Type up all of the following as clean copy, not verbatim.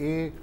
1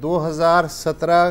2017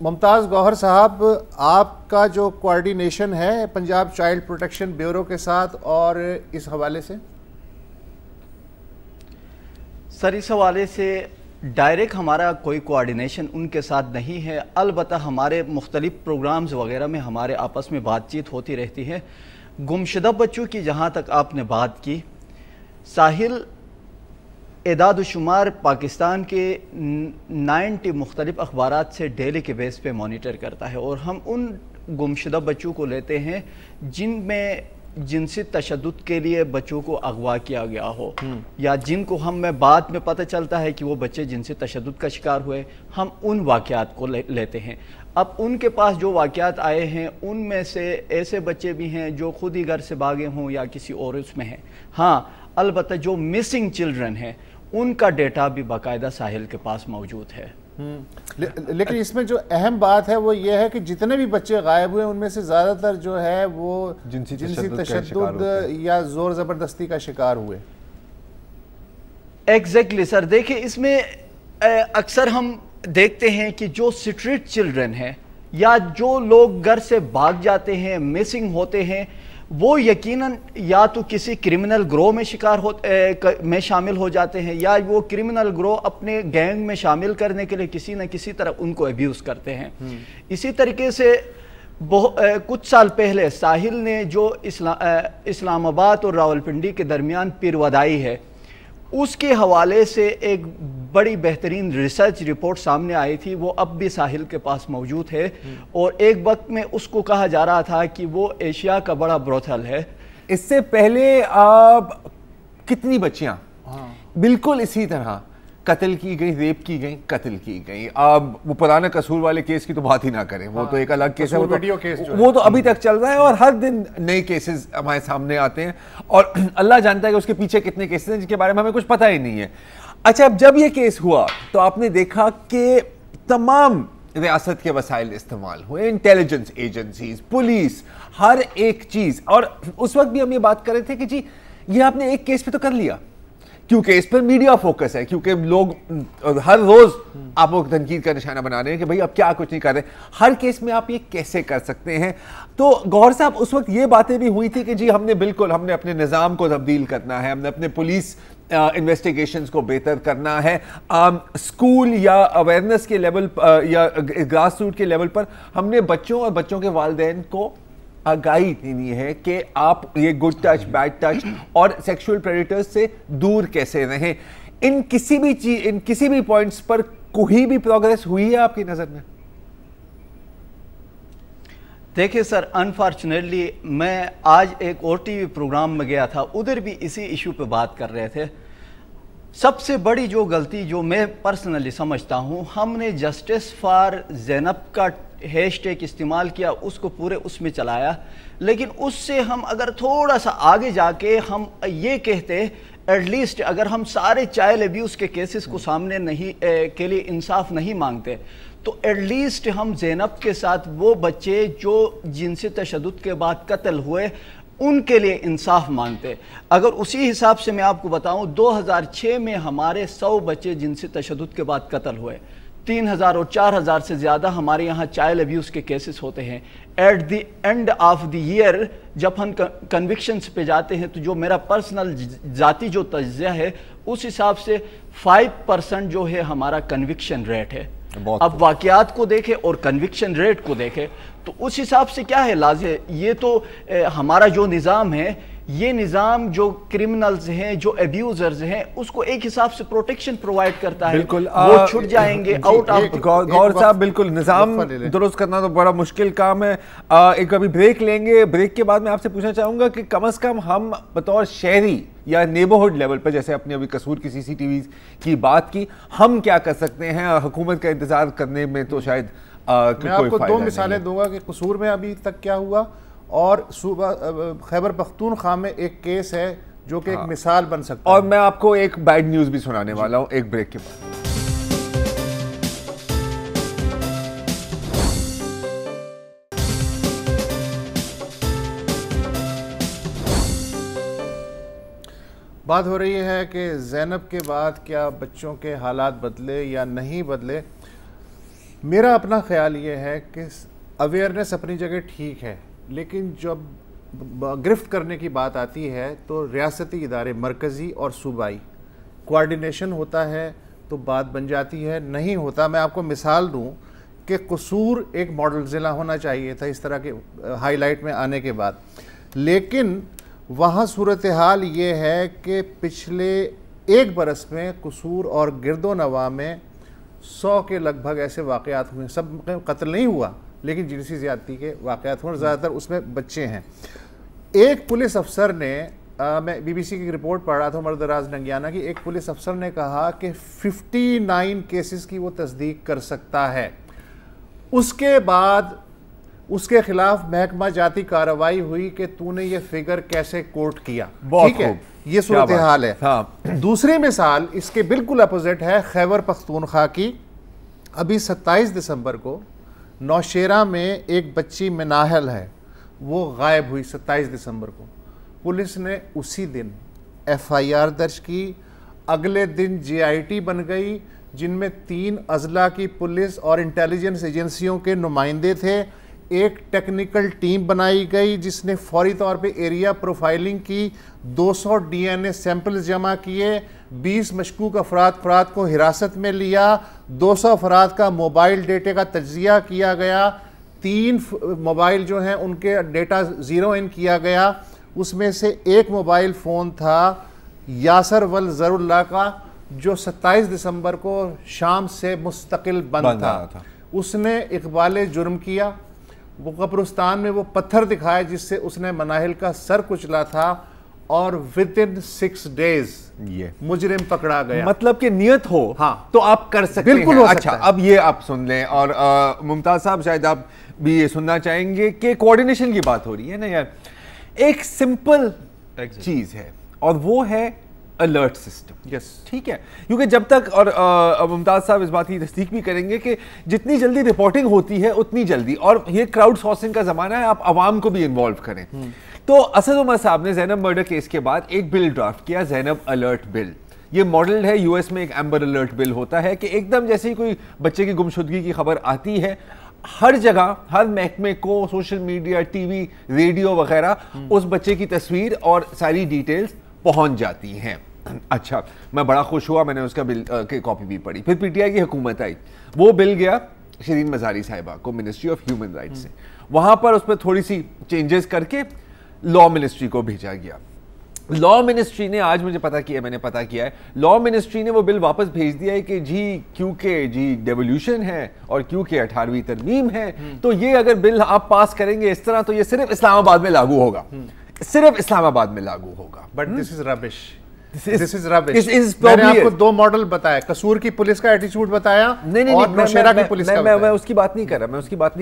ممتاز گوہر صاحب، آپ کا جو کوارڈینیشن ہے پنجاب چائلڈ پروٹیکشن بیورو کے ساتھ اور اس حوالے سے؟ سر اس حوالے سے ڈائریکٹ ہمارا کوئی کوارڈینیشن ان کے ساتھ نہیں ہے، البتہ ہمارے مختلف پروگرامز وغیرہ میں ہمارے آپس میں بات چیت ہوتی رہتی ہے۔ گمشدہ بچوں کی جہاں تک آپ نے بات کی، ساحل اعداد و شمار پاکستان کے 90 مختلف اخبارات سے ڈیلی کے بیس پہ مانیٹر کرتا ہے، اور ہم ان گمشدہ بچوں کو لیتے ہیں جن میں جنسی تشدد کے لیے بچوں کو اغوا کیا گیا ہو، یا جن کو ہمیں بعد میں پتہ چلتا ہے کہ وہ بچے جنسی تشدد کا شکار ہوئے، ہم ان واقعات کو لیتے ہیں۔ اب ان کے پاس جو واقعات آئے ہیں ان میں سے ایسے بچے بھی ہیں جو خود ہی گھر سے بھاگے ہوں یا کسی اور اس میں ہیں۔ ہاں البتہ جو مسنگ چلڈرن ہیں ان کا ڈیٹا بھی باقاعدہ ساحل کے پاس موجود ہے۔ لیکن اس میں جو اہم بات ہے وہ یہ ہے کہ جتنے بھی بچے غائب ہوئے ان میں سے زیادہ تر جو ہے وہ جنسی تشدد یا زور زبردستی کا شکار ہوئے۔ ایگزیکٹلی سر، دیکھیں اس میں اکثر ہم دیکھتے ہیں کہ جو اسٹریٹ چلڈرن ہیں یا جو لوگ گھر سے بھاگ جاتے ہیں، مسنگ ہوتے ہیں، وہ یقیناً یا تو کسی کرمنل گروہ میں شامل ہو جاتے ہیں، یا وہ کرمنل گروہ اپنے گینگ میں شامل کرنے کے لیے کسی نہ کسی طرح ان کو ابیوز کرتے ہیں۔ اسی طریقے سے کچھ سال پہلے ساحل نے جو اسلام آباد اور راولپنڈی کے درمیان پیرودائی ہے، اس کے حوالے سے ایک بڑی بہترین ریسرچ رپورٹ سامنے آئی تھی، وہ اب بھی ساحل کے پاس موجود ہے، اور ایک وقت میں اس کو کہا جا رہا تھا کہ وہ ایشیا کا بڑا بروتھل ہے۔ اس سے پہلے اب کتنی بچیاں بالکل اسی طرح قتل کی گئی، ریپ کی گئی، قتل کی گئی۔ اب وہ پرانا قصور والے کیس کی تو بات ہی نہ کریں، وہ تو ایک الگ کیس ہے، وہ تو ابھی تک چل رہا ہے اور ہر دن نئے کیسز ہمارے سامنے آتے ہیں، اور اللہ جانتا ہے کہ اس کے پیچھے کتنے کیسز ہیں جن کے بارے میں ہمیں کچھ پتہ ہی نہیں ہے۔ اچھا، اب جب یہ کیس ہوا تو آپ نے دیکھا کہ تمام ریاست کے وسائل استعمال ہوئے، انٹیلیجنس ایجنسیز، پولیس، ہر ایک چیز، اور اس وقت بھی ہم یہ بات کر رہے تھے کہ جی یہ آپ نے ایک کیس پہ تو کر لیا کیونکہ اس پر میڈیا فوکس ہے، کیونکہ لوگ ہر روز آپ کو تنقید کا نشانہ بنا رہے ہیں کہ بھئی اب کیا کچھ نہیں کر رہے، ہر کیس میں آپ یہ کیسے کر سکتے ہیں؟ تو گوہر صاحب اس وقت یہ باتیں بھی ہوئی تھی کہ جی ہم نے اپنے نظام کو تبدیل کرنا ہے، ہم نے اپنے پولیس انویسٹیگیشنز کو بہتر کرنا ہے، اسکول یا اویئرنیس کے لیول یا گراس روٹ کے لیول پر ہم نے بچوں اور بچوں کے والدین کو آگاہی دینی ہے کہ آپ یہ گڈ ٹچ، بیڈ ٹچ اور سیکشول پریڈیٹرز سے دور کیسے رہیں۔ ان کسی بھی پوائنٹس پر کوئی بھی پروگریس ہوئی ہے آپ کی نظر میں؟ دیکھیں سر، انفارچونیٹلی میں آج ایک اور ٹی وی پروگرام میں گیا تھا، ادھر بھی اسی ایشو پہ بات کر رہے تھے۔ سب سے بڑی جو غلطی جو میں پرسنلی سمجھتا ہوں، ہم نے جسٹس فار زینب کا ہیش ٹیگ استعمال کیا، اس کو پورے اس میں چلایا، لیکن اس سے ہم اگر تھوڑا سا آگے جا کے ہم یہ کہتے ایٹ لیسٹ اگر ہم سارے چائلڈ ابیوز کے کیسز کو سامنے کے لیے انصاف نہیں مانگتے تو ایٹ لیسٹ ہم زینب کے ساتھ وہ بچے جو جنسی تشدد کے بعد قتل ہوئے ان کے لیے انصاف مانگتے۔ اگر اسی حساب سے میں آپ کو بتاؤں، 2006 میں ہمارے 100 بچے جنسی تشدد کے بعد قتل ہوئے، 3000 اور 4000 سے زیادہ ہمارے یہاں چائلڈ ابیوز کے کیسز ہوتے ہیں۔ At the end of the year جب ہم کنوکشنز پہ جاتے ہیں تو جو میرا پرسنل ذاتی جو تجزیہ ہے اس حساب سے 5% جو ہے ہمارا کنوکشن ریٹ ہے۔ اب واقعات کو دیکھیں اور کنوکشن ریٹ کو دیکھیں تو اس حساب سے کیا ہے لازم، یہ تو ہمارا جو نظام ہے، یہ نظام جو کرمنلز ہیں، جو ایبیوزرز ہیں، اس کو ایک حساب سے پروٹیکشن پرووائڈ کرتا ہے، وہ چھٹ جائیں گے آؤٹ آف۔ گوہر صاحب بالکل نظام درست کرنا تو بڑا مشکل کام ہے۔ ایک ابھی بریک لیں گے، بریک کے بعد میں آپ سے پوچھنا چاہوں گا کہ کم از کم ہم بطور شہری یا نیبرہڈ لیول پر، جیسے اپنے ابھی قصور کی سی سی ٹی ویز کی بات کی، ہم کیا کر سکتے ہیں؟ حکومت کا انتظار کرنے میں تو شاید میں آپ کو 2 مثالیں دوں گا کہ قصور میں ابھی تک کیا ہوا، اور صوبہ خیبر پختونخوا میں ایک کیس ہے جو کہ ایک مثال بن سکتا ہے، اور میں آپ کو ایک بیڈ نیوز بھی سنانے والا ہوں ایک بریک کے بعد۔ بات ہو رہی ہے کہ زینب کے بعد کیا بچوں کے حالات بدلے یا نہیں بدلے۔ میرا اپنا خیال یہ ہے کہ اویئرنیس اپنی جگہ ٹھیک ہے، لیکن جب گرفت کرنے کی بات آتی ہے تو ریاستی ادارے مرکزی اور صوبائی کوارڈینیشن ہوتا ہے تو بات بن جاتی ہے، نہیں ہوتا. میں آپ کو مثال دوں کہ قصور ایک ماڈل ضلع ہونا چاہیے تھا اس طرح کے ہائی لائٹ میں آنے کے بعد، لیکن وہاں صورتحال یہ ہے کہ پچھلے 1 برس میں قصور اور گرد و نواح میں 100 کے لگ بھگ ایسے واقعات ہوئے. سب قتل نہیں ہوا لیکن جنسی زیادتی کے واقعات ہوئے، اور زیادہ تر اس میں بچے ہیں. ایک پولیس افسر نے، میں بی بی سی کی رپورٹ پڑھ رہا تھا عمر دراز ننگیانہ کی، ایک پولیس افسر نے کہا کہ 59 کیسز کی وہ تصدیق کر سکتا ہے. اس کے بعد اس کے خلاف محکمہ جاتی کارروائی ہوئی کہ تو نے یہ فگر کیسے کوٹ کیا. ٹھیک ہے، یہ صورتحال ہے. دوسری مثال اس کے بالکل اپوزٹ ہے خیبر پختونخوا کی. ابھی 27 دسمبر کو نوشیرہ میں ایک بچی مناحل ہے، وہ غائب ہوئی 27 دسمبر کو. پولیس نے اسی دن ایف آئی آر درج کی. اگلے دن جے آئی ٹی بن گئی جن میں 3 اضلاع کی پولیس اور انٹیلیجنس ایجنسیوں کے نمائندے تھے. ایک ٹیکنیکل ٹیم بنائی گئی جس نے فوری طور پہ ایریا پروفائلنگ کی، 200 ڈی این اے سیمپلز جمع کیے، 20 مشکوک افراد کو حراست میں لیا، 200 افراد کا موبائل ڈیٹا کا تجزیہ کیا گیا. 3 موبائل جو ہیں ان کے ڈیٹا زیرو ان کیا گیا. اس میں سے ایک موبائل فون تھا یاسر ول اللہ کا جو 27 دسمبر کو شام سے مستقل بند تھا. اس نے اقبال جرم کیا. وہ قبرستان میں وہ پتھر دکھائے جس سے اس نے مناحل کا سر کچلا تھا، اور within 6 days مجرم پکڑا گیا. مطلب کہ نیت ہو ہاں تو آپ کر سکتے ہیں. بالکل ہو سکتا ہے. اب یہ آپ سن لیں، اور ممتاز صاحب شاید آپ بھی یہ سننا چاہیں گے کہ کوارڈینیشن کی بات ہو رہی ہے نا یار. ایک سمپل چیز ہے اور وہ ہے الرٹ سسٹم. یس ٹھیک ہے، کیونکہ جب تک، اور ممتاز صاحب اس بات کی تصدیق بھی کریں گے کہ جتنی جلدی رپورٹنگ ہوتی ہے اتنی جلدی، اور یہ کراؤڈ سورسنگ کا زمانہ ہے، آپ عوام کو بھی انوالو کریں. تو اسد عمر صاحب نے زینب مرڈر کیس کے بعد ایک بل ڈرافٹ کیا، زینب الرٹ بل. یہ ماڈل ہے یو ایس میں ایک ایمبر الرٹ بل ہوتا ہے کہ ایک دم جیسے ہی کوئی بچے کی گمشدگی کی خبر آتی ہے، ہر جگہ ہر محکمے کو social media, T V, radio وغیرہ اس بچے کی تصویر اور ساری ڈیٹیلز پہنچ جاتی ہیں. اچھا، میں بڑا خوش ہوا، میں نے اس کا بل کی کاپی بھی پڑھی. پھر پی ٹی آئی کی حکومت آئی، وہ بل گیا شرین مزاری صاحبہ کو منسٹری آف ہیومن رائٹس سے. وہاں پر اس میں تھوڑی سی چینجز کر کے لا منسٹری کو بھیجا گیا. لا منسٹری نے، آج مجھے پتا کیا، میں نے پتا کیا ہے، لا منسٹری نے وہ بل واپس بھیج دیا ہے کہ جی کیونکہ جی ڈیولیوشن ہے اور کیونکہ 18ویں ترمیم ہے تو یہ اگر بل آپ پاس کریں گے اس طرح تو یہ صرف اسلام آباد میں لاگو ہوگا، صرف اسلام آباد میں لاگو ہوگا. بٹ دس از ربش. This is rubbish. میں نے آپ کو 2 ماڈل بتایا، قصور کی پولیس کا ایٹیچیوڈ بتایا اور نوشیرہ کی پولیس کا بتایا. میں اس کی بات نہیں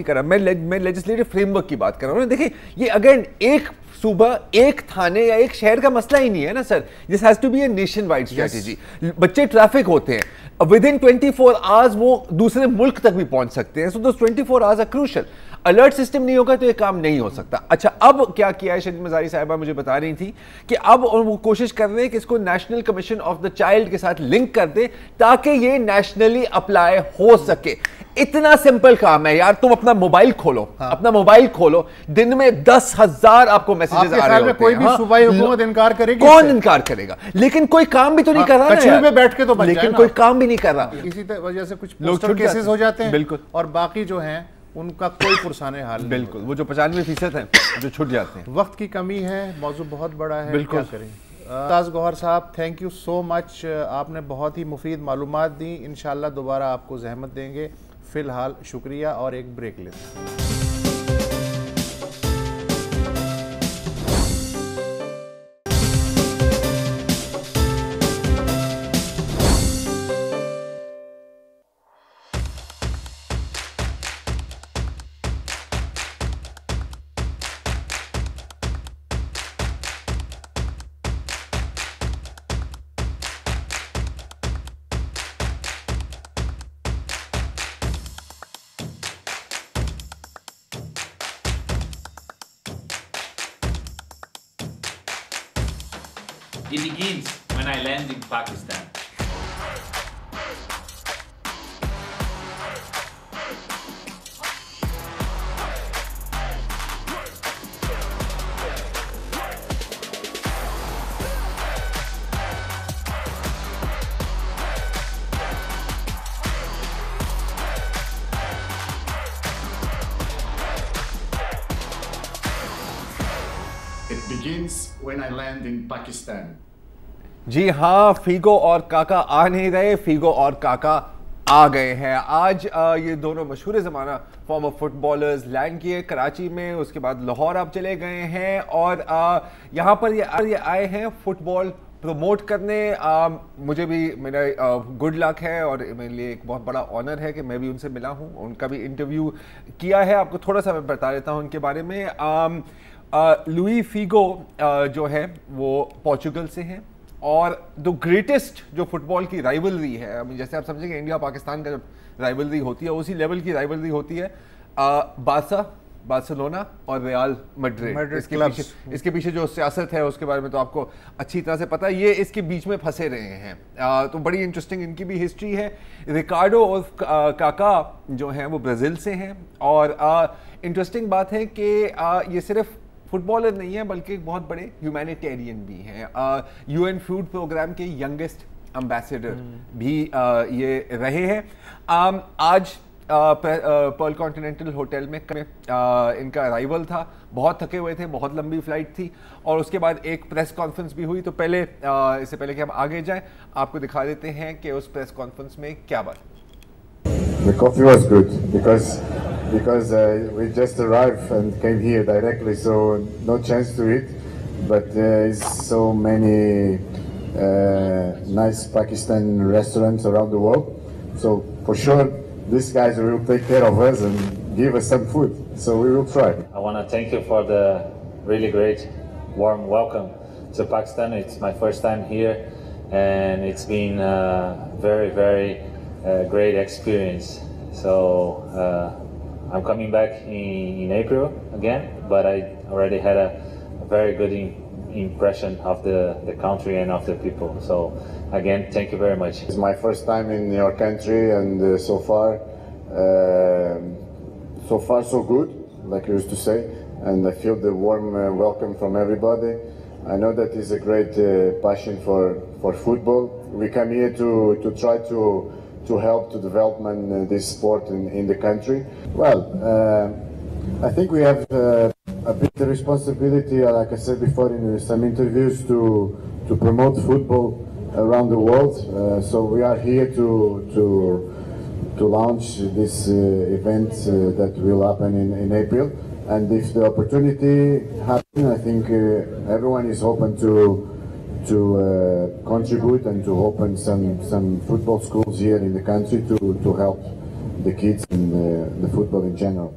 کر رہا، میں لیجسلیٹو فریم ورک کی بات کر رہا ہوں. دیکھیں یہ اگر ایک صوبہ، ایک تھانے یا ایک شہر کا مسئلہ ہی نہیں ہے نا sir. This has to be a nationwide strategy. بچے ٹریفک ہوتے ہیں، ود ان 24 آورز وہ دوسرے ملک تک بھی پہنچ سکتے ہیں. So those 24 hours are crucial. Alert system نہیں ہوگا تو یہ کام نہیں ہو سکتا. اچھا، اب کیا کیا ہے، شرین مزاری صاحبہ مجھے بتا رہی تھی کہ اب وہ کوشش کر رہے ہیں کہ اس کو national commission of the child کے ساتھ لنک کر دیں تاکہ یہ نیشنلی اپلائی ہو سکے. اتنا سمپل کام ہے یار. تم اپنا موبائل کھولو، دن میں 10,000 آپ کو میسیجز آ رہے ہوتے ہیں. کوئی بھی صوبائی حکومت انکار کرے گی؟ کون انکار کرے گا؟ لیکن کوئی کام بھی تو نہیں کر رہا کچہری میں بیٹھ کے تو لیکن کوئی کام بھی نہیں کر رہا. اسی وجہ سے کچھ پوسٹر کیسز ہو جاتے ہیں. بالکل. اور باقی جو ہیں ان کا کوئی پرسان حال نہیں. بالکل، وہ جو 95% ہیں جو چھٹ جاتے ہیں. وقت کی کمی ہے، موضوع بہت بڑا ہے. بالکل. کیا کریں. ممتاز گوہر صاحب، تھینک یو سو مچ. آپ نے بہت ہی مفید معلومات دی. انشاءاللہ دوبارہ آپ کو زحمت دیں گے. فی الحال شکریہ اور ایک بریک لیتے ہیں. It begins when I land in Pakistan. begins when I land in Pakistan. جی ہاں، فیگو اور کاکا آ نہیں رہے، فیگو اور کاکا آ گئے ہیں. آج یہ دونوں مشہور زمانہ فارمر فٹ بالرز لینڈ کیے کراچی میں، اس کے بعد لاہور آپ چلے گئے ہیں اور یہاں پر یہ آئے ہیں فٹ بال پروموٹ کرنے. مجھے بھی میرا گڈ لک ہے اور میرے لیے ایک بہت بڑا آنر ہے کہ میں بھی ان سے ملا ہوں، ان کا بھی انٹرویو کیا ہے. آپ کو تھوڑا سا میں بتا دیتا ہوں ان کے بارے میں. لوئی فیگو جو ہے وہ پورچوگل سے ہیں اور دو گریٹسٹ جو فٹ بال کی رائیولری ہے، جیسے آپ سمجھیں کہ انڈیا پاکستان کا جب رائیولری ہوتی ہے اسی لیول کی رائیولری ہوتی ہے بارسلونا اور ریال میڈرڈ. اس کے پیچھے جو سیاست ہے اس کے بارے میں تو آپ کو اچھی طرح سے پتہ ہے، یہ اس کے بیچ میں پھنسے رہے ہیں. تو بڑی انٹرسٹنگ ان کی بھی ہسٹری ہے. ریکارڈو اور کاکا جو ہیں وہ برازیل سے ہیں اور انٹرسٹنگ بات ہے کہ یہ صرف فٹ بالر نہیں ہے بلکہ ایک بہت بڑے ہیومینیٹیرین بھی ہیں. یو این فوڈ پروگرام کے ینگسٹ امبیسڈر بھی یہ رہے ہیں. آج پرل کانٹیننٹل ہوٹل میں ان کا ارائیول تھا، بہت تھکے ہوئے تھے، بہت لمبی فلائٹ تھی اور اس کے بعد ایک پریس کانفرنس بھی ہوئی. تو پہلے اس سے پہلے کہ ہم آگے جائیں آپ کو دکھا دیتے ہیں کہ اس پریس کانفرنس میں کیا بات. The coffee was good because we just arrived and came here directly, so no chance to eat. But there's so many nice Pakistan restaurants around the world, so for sure these guys will take care of us and give us some food. So we will try. I want to thank you for the really great, warm welcome to Pakistan. It's my first time here, and it's been very, very great experience. So I'm coming back in April again, but I already had a very good impression of the country and of the people. So again, thank you very much. It's my first time in your country, and so far so good, like you used to say, and I feel the warm welcome from everybody. I know that is a great passion for football. We come here to try to help to development this sport in the country. Well, I think we have a big responsibility, like I said before in some interviews, to promote football around the world. So we are here to launch this event that will happen in April. And if the opportunity happens, I think everyone is open to contribute and to open some football schools here in the country to help the kids and the football in general.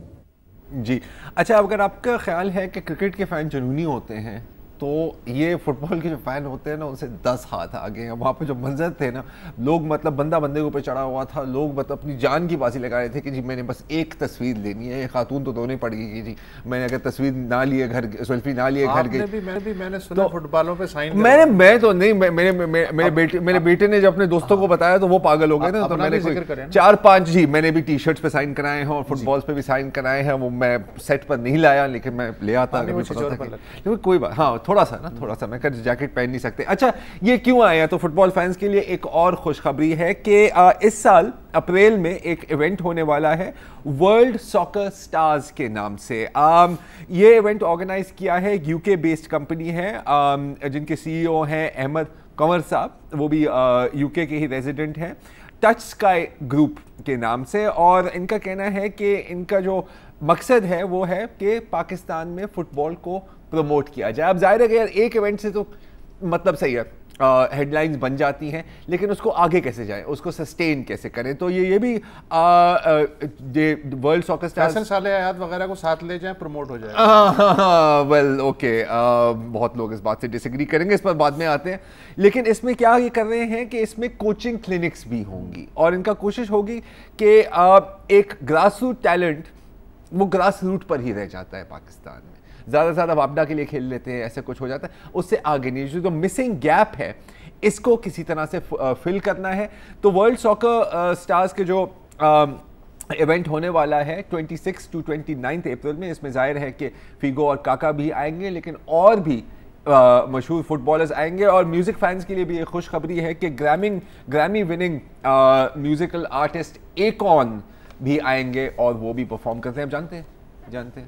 جی اچھا، اگر آپ کا خیال ہے کہ cricket کے fan جنونی ہوتے ہیں تو یہ فٹ بال کے جو فین ہوتے ہیں نا ان سے 10 ہاتھ آگے ہیں. وہاں پہ جو منظر تھے نا، لوگ مطلب بندہ بندے کے اوپر چڑھا ہوا تھا، لوگ مطلب اپنی جان کی بازی لگا رہے تھے کہ جی میں نے بس ایک تصویر لینی ہے. خاتون تو دونوں پڑ گئی کہ جی میں نے اگر تصویر نہ لیے گھر، سیلفی نہ لیے گھر گئی. میں نے سنا فٹ بالوں پہ سائن میں تو نہیں، میرے بیٹے نے جب اپنے دوستوں کو بتایا تو وہ پاگل ہو گئے نا. تو میں نے 4-5 جی میں نے بھی ٹی شرٹس پہ سائن کرائے ہیں اور فٹ بالس پہ بھی سائن کرائے ہیں. وہ میں سیٹ پر نہیں لایا لیکن میں لے آتا. لیکن کوئی بات، ہاں تھوڑا سا میں جیکٹ پہن نہیں سکتے. اچھا یہ کیوں آیا؟ تو فٹ بال فینس کے لیے ایک اور خوشخبری ہے کہ اس سال اپریل میں ایک ایونٹ ہونے والا ہے ورلڈ ساکر سٹارز کے نام سے. یہ ایونٹ آرگنائز کیا ہے یو کے بیسڈ کمپنی ہے جن کے سی ای او ہیں احمد کنور صاحب، وہ بھی یو کے ہی ریزیڈنٹ ہیں، ٹچ اسکائی گروپ کے نام سے. اور ان کا کہنا ہے کہ ان کا جو مقصد ہے وہ ہے کہ پاکستان میں فٹ بال کو پروموٹ کیا جائے. اب ظاہر ہے کہ یار ایک ایونٹ سے تو مطلب صحیح ہے، ہیڈ لائنز بن جاتی ہیں، لیکن اس کو آگے کیسے جائیں، اس کو سسٹین کیسے کریں. تو یہ بھی ورلڈ ساکر اسٹارز صالحات وغیرہ کو ساتھ لے جائیں، پروموٹ ہو جائے. ویل اوکے، بہت لوگ اس بات سے ڈس ایگری کریں گے، اس پر بعد میں آتے ہیں. لیکن اس میں کیا یہ کر رہے ہیں کہ اس میں کوچنگ کلینکس بھی ہوں گی اور ان کا کوشش ہوگی کہ ایک گراس روٹ ٹیلنٹ وہ گراس روٹ پر ہی رہ جاتا ہے پاکستان میں. زیادہ سے زیادہ وابڈا کے لیے کھیل لیتے ہیں، ایسا کچھ ہو جاتا ہے، اس سے آگے نہیں. جو مسنگ گیپ ہے اس کو کسی طرح سے فل کرنا ہے. تو ورلڈ ساکر سٹارز کے جو ایونٹ ہونے والا ہے 26 to 29 اپریل میں، اس میں ظاہر ہے کہ فیگو اور کاکا بھی آئیں گے لیکن اور بھی مشہور فٹ بالرز آئیں گے. اور میوزک فینس کے لیے بھی ایک خوشخبری ہے کہ گرامی وننگ میوزیکل آرٹسٹ ایکون بھی آئیں گے اور وہ بھی پرفارم کرتے ہیں. اب جانتے ہیں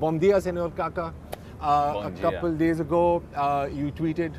Bom dia, senor Kaka. A couple days ago, you tweeted,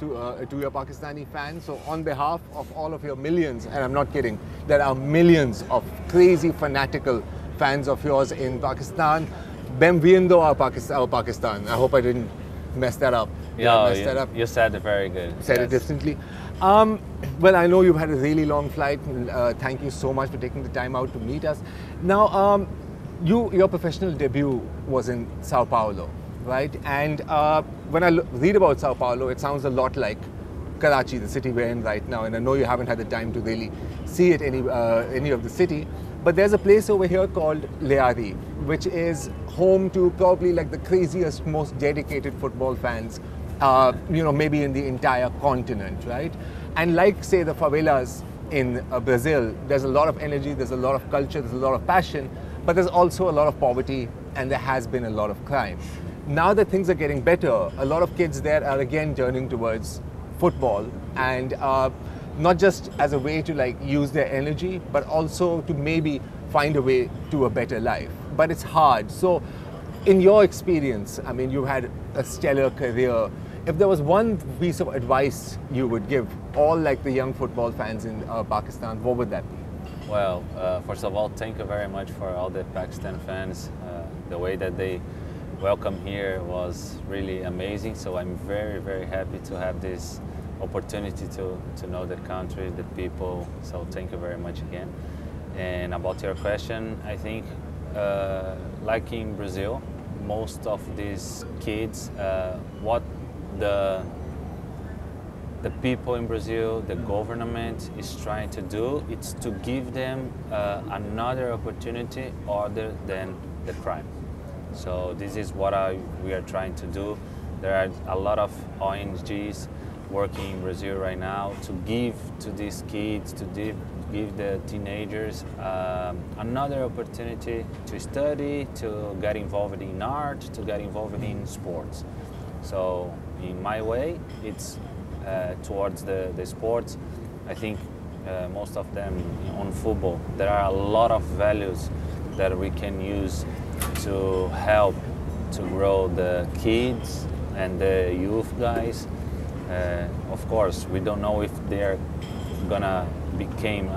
to your Pakistani fans." So, on behalf of all of your millions, and I'm not kidding, there are millions of crazy fanatical fans of yours in Pakistan. Benvindo a Pakistan. I hope I didn't mess that up. Yeah, you said it very good. Said it differently. Well, I know you've had a really long flight. Thank you so much for taking the time out to meet us. Now, your professional debut was in Sao Paulo, right? And when I read about Sao Paulo, it sounds a lot like Karachi, the city we're in right now. And I know you haven't had the time to really see it any of the city, but there's a place over here called Leari, which is home to probably like the craziest, most dedicated football fans, maybe in the entire continent, right? And like, say, the favelas in Brazil, there's a lot of energy, there's a lot of culture, there's a lot of passion, but there's also a lot of poverty and there has been a lot of crime. Now that things are getting better, a lot of kids there are again turning towards football, and not just as a way to like use their energy, but also to maybe find a way to a better life. But it's hard. So in your experience, I mean, you had a stellar career. If there was one piece of advice you would give all like the young football fans in Pakistan, what would that be? Well, first of all, thank you very much for all the Pakistan fans. The way that they welcome here was really amazing. So I'm very, very happy to have this opportunity to know the country, the people. So thank you very much again. And about your question, I think like in Brazil, most of these kids, what the people in Brazil, the government is trying to do, it's to give them another opportunity other than the crime. So this is what we are trying to do. There are a lot of ONGs working in Brazil right now to give to these kids, to give the teenagers another opportunity to study, to get involved in art, to get involved in sports. So in my way, it's towards the sports. I think most of them on football, there are a lot of values that we can use to help to grow the kids and the youth guys. Of course, we don't know if they're gonna become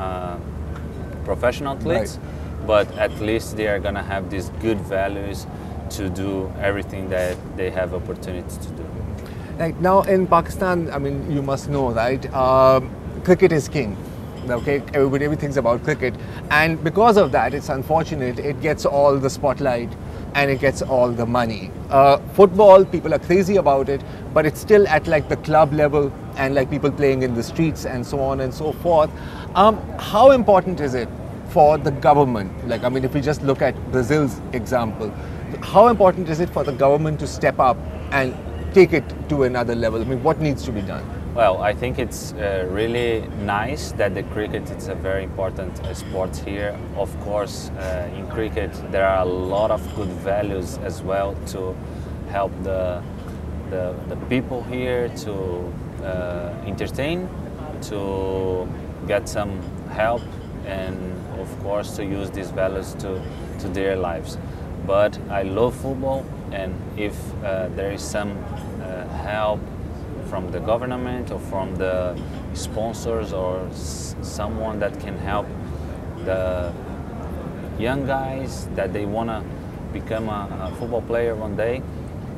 professional athletes, right, but at least they are gonna have these good values to do everything that they have opportunity to do. Right, now in Pakistan, I mean, you must know, right? Cricket is king. Okay, everybody thinks about cricket, and because of that, it's unfortunate. It gets all the spotlight, and it gets all the money. Football, people are crazy about it, but it's still at like the club level, and like people playing in the streets and so on and so forth. How important is it for the government? Like, I mean, if we just look at Brazil's example, how important is it for the government to step up and take it to another level? I mean, what needs to be done? Well, I think it's really nice that the cricket is a very important sport here. Of course, in cricket there are a lot of good values as well to help the people here to entertain, to get some help, and of course to use these values to their lives. But I love football, and if there is some help from the government or from the sponsors or someone that can help the young guys that they want to become a football player one day,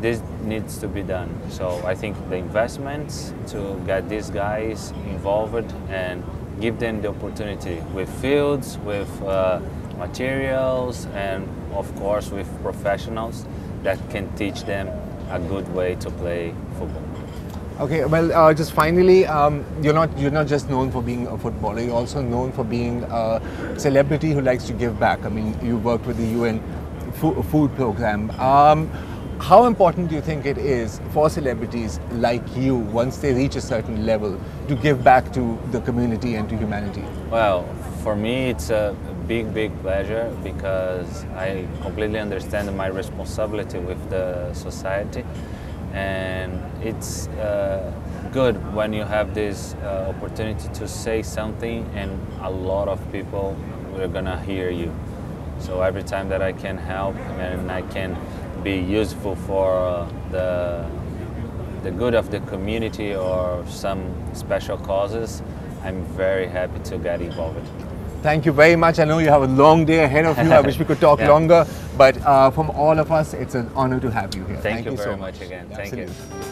this needs to be done. So I think the investments to get these guys involved and give them the opportunity with fields, with materials, and of course with professionals that can teach them a good way to play football. Okay, well, just finally, you're not just known for being a footballer. You're also known for being a celebrity who likes to give back. I mean, you worked with the UN food program. How important do you think it is for celebrities like you, once they reach a certain level, to give back to the community and to humanity? Well, for me, it's a big pleasure because I completely understand my responsibility with the society, and it's good when you have this opportunity to say something and a lot of people are gonna hear you. So every time that I can help and I can be useful for the good of the community or some special causes, I'm very happy to get involved. Thank you very much. I know you have a long day ahead of you. I wish we could talk longer, but from all of us, it's an honor to have you here. Thank you very so much again. Absolutely. Thank you.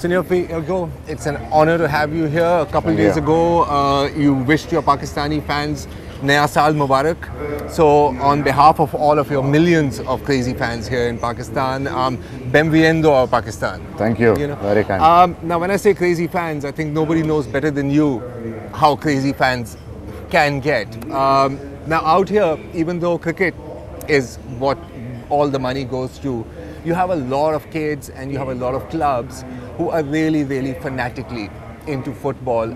Senor Figo, it's an honor to have you here. A couple days ago, you wished your Pakistani fans Naya Saal Mubarak. So, on behalf of all of your millions of crazy fans here in Pakistan, Benviendo Pakistan. Thank you. Very kind. Now, when I say crazy fans, I think nobody knows better than you how crazy fans can get. Now, out here, even though cricket is what all the money goes to, you have a lot of kids and you have a lot of clubs who are really fanatically into football.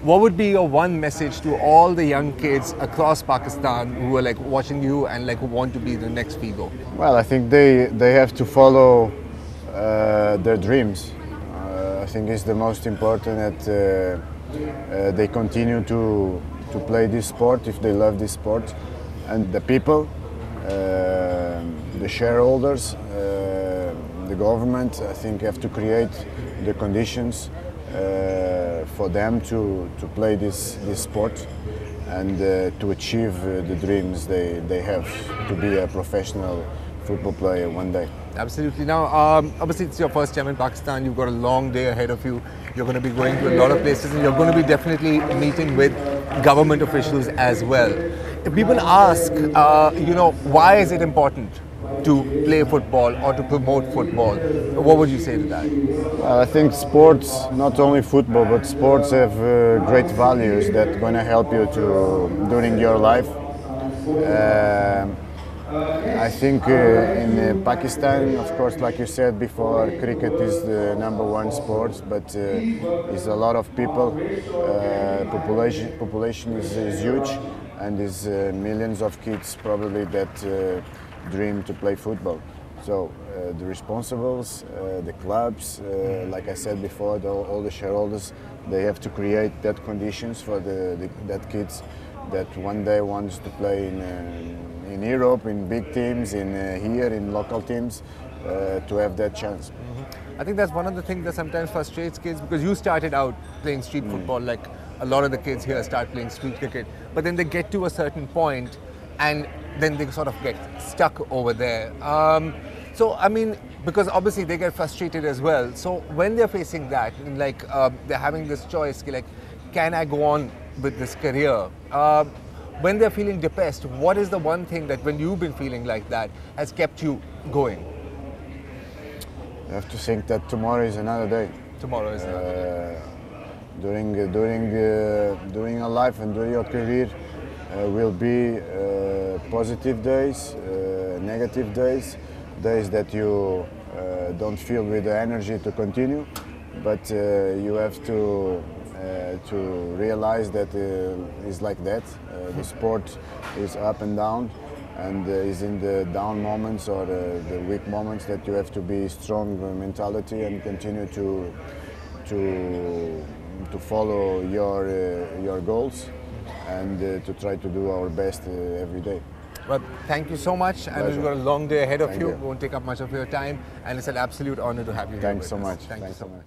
What would be your one message to all the young kids across Pakistan who are like watching you and like who want to be the next Figo? Well, I think they have to follow their dreams. I think it's the most important that they continue to play this sport if they love this sport, and the people, the shareholders, the government, I think, have to create the conditions for them to play this sport and to achieve the dreams they have to be a professional football player one day. Absolutely. Now, obviously it's your first time in Pakistan. You've got a long day ahead of you. You're going to be going to a lot of places and you're going to be definitely meeting with government officials as well. If people ask, why is it important to play football or to promote football, what would you say to that? I think sports, not only football, but sports have great values that are going to help you during your life. I think in Pakistan, of course, like you said before, cricket is the #1 sport, but it's a lot of people. Population is huge, and there's millions of kids probably that dream to play football. So the responsibles, the clubs, like I said before, all the shareholders, they have to create that conditions for that kids that one day wants to play in Europe, in big teams, in here, in local teams, to have that chance. I think that's one of the things that sometimes frustrates kids, because you started out playing street football, like a lot of the kids here start playing street cricket, but then they get to a certain point and then they sort of get stuck over there. So, I mean, because obviously they get frustrated as well. So when they're facing that, like they're having this choice, like, can I go on with this career? When they're feeling depressed, what is the one thing that when you've been feeling like that has kept you going? You have to think that tomorrow is another day. Tomorrow is another day. During a life and during your career will be positive days, negative days, days that you don't feel with the energy to continue, but you have to realize that it's like that. The sport is up and down, and is in the down moments or the weak moments that you have to be strong mentality and continue to follow your goals and to try to do our best every day. Well, thank you so much. I know you've got a long day ahead of you. You. Won't take up much of your time, and it's an absolute honor to have you here. Thanks so much. Thank you so much.